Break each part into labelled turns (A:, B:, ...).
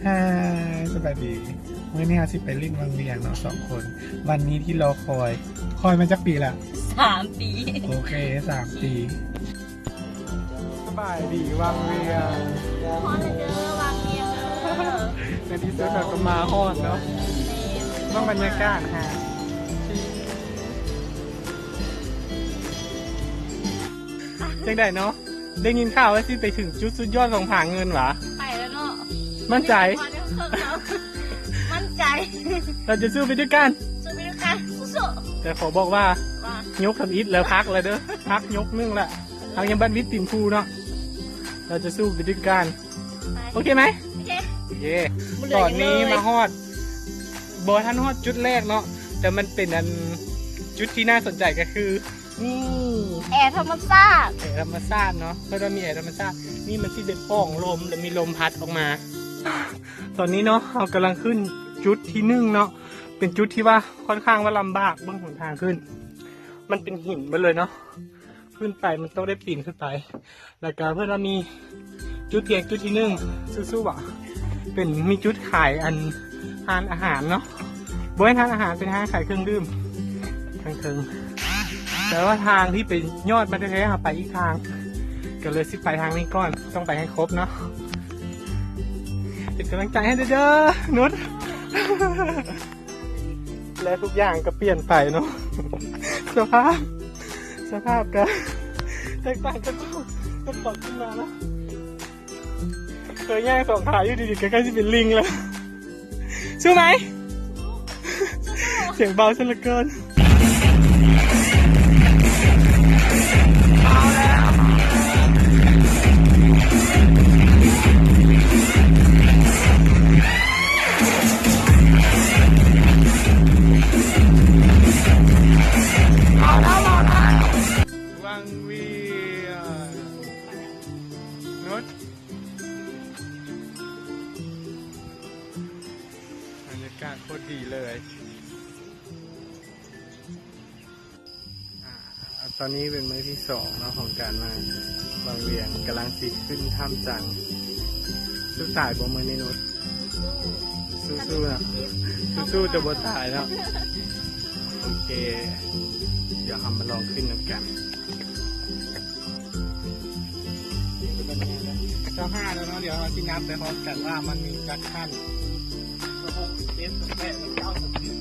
A: ฮ่าสบายดีเมื่อนี้สิไปเล่นวังเวียงเนาะ2 คนวันนี้ที่รอคอยมาจากปีละ
B: 3 ปี
A: โอเค3 ปีสบายดีวังเวียง
B: ฮอดเลยเด้อวังเวียงเด้อ
A: ในที่สุดเราก็มาฮอดเนาะต้องบรรยากาศฮะจังได้เนาะได้ยินข่าวว่าสิไปถึงจุดสุดยอดของผาเงินหรอ
B: ไปแล้วเนาะ
A: มั่นใจ
B: มั่นใจ
A: เราจะสู้ไปด้วยกัน
B: สู้ไปด้วยกันสู้
A: แต่ขอบอกว่ายกทำอิฐแล้วพักเลยเด้อพักยกนึงละทางยังบ้านวิทย์ติ่มพูเนาะเราจะสู้ไปด้วยกันโอเคไหมโอเคตอนนี้มาฮอดบอท่านฮอดจุดแรกเนาะแต่มันเป็นอันจุดที่น่าสนใจก็คือนี่
B: แอร์ธรรมชาติ
A: เนาะเพราะเรามีแอร์ธรรมชาตินี่มันที่เป็นป่องลมแล้วมีลมพัดออกมาตอนนี้เนาะเรากำลังขึ้นจุดที่1เนาะเป็นจุดที่ว่าค่อนข้างว่าลำบากเบื้องหนทางขึ้นมันเป็นหินไปเลยเนาะขึ้นไปมันต้องได้ปีนขึ้นไปแล้วก็เพื่อนเรามีจุดเทียงจุดที่สู้ๆว่ะเป็นมีจุดขายทานอาหารเนาะบริเวณทานอาหารเป็นห้างขายเครื่องดื่มทางเทิงแต่ว่าทางที่เป็นยอดมันแท้ๆไปอีกทางก็เลยสิไปทางนี้ก่อนต้องไปให้ครบเนาะเป็นกำลังใจให้เด้อนุชและทุกอย่างก็เปลี่ยนไปเนาะสภาพก็แตกต่างกันก็ปลดขึ้นมาแล้วเคยแย่ง2 ขาอยู่ดีๆใกล้ๆจะเป็นลิงแล้วสู้ไหมเสียงเบาซะเหลือเกินวังเวียงนุชบรรยากาศโคตรดีเลยตอนนี้เป็นมื้อที่2เนาะของการมาวังเวียงกำลังสิขึ้นถ้ำจังสู้ตายบ่มื้อนี้นุชสู้ๆนะสู้จะบ่ตายเนาะโอเคเดี๋ยวเรามาลองขึ้นกันเจ้า5แล้วเนาะเดี๋ยวเราที่นับไปพร้อมกันว่ามันมีจักขั้น6 7 8 9 10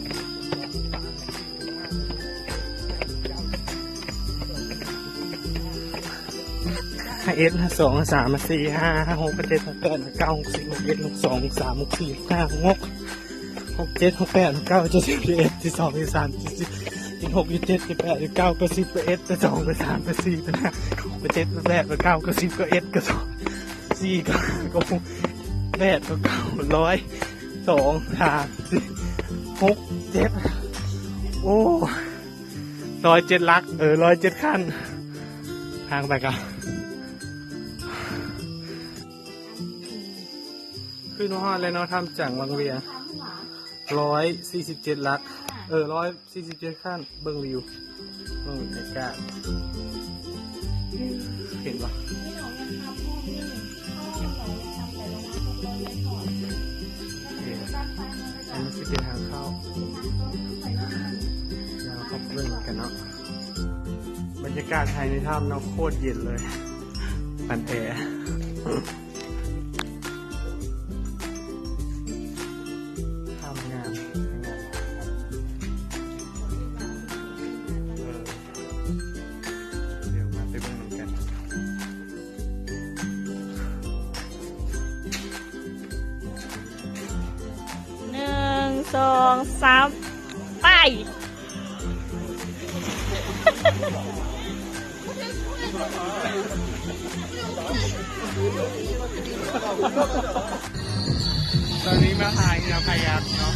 A: เอส2 3 4 5 6 7 8 9 10 11 12 13 14 15 16 17 18 19 20 21 22 23 26 27 28 29 30 31 32 33 34 35 37 38 39 40 41 42 4 9 8 9 100 2 3 6 7โอ้107 ลัก107 ขั้นทางไปกันขึ้นฮอดเลยเนาะทำจังวังเวียง147 ลัก147 ขั้นเบิ่งวิวเบิ่งบรรยากาศเห็นปะอันนี้จะเป็นทางเข้าเราขับเรื่องกันเนาะบรรยากาศภายในถ้ำเนาะโคตรเย็นเลยปันแอร์
B: 2 3ไป
A: ตอนนี้มาหาเรือพายักเนาะ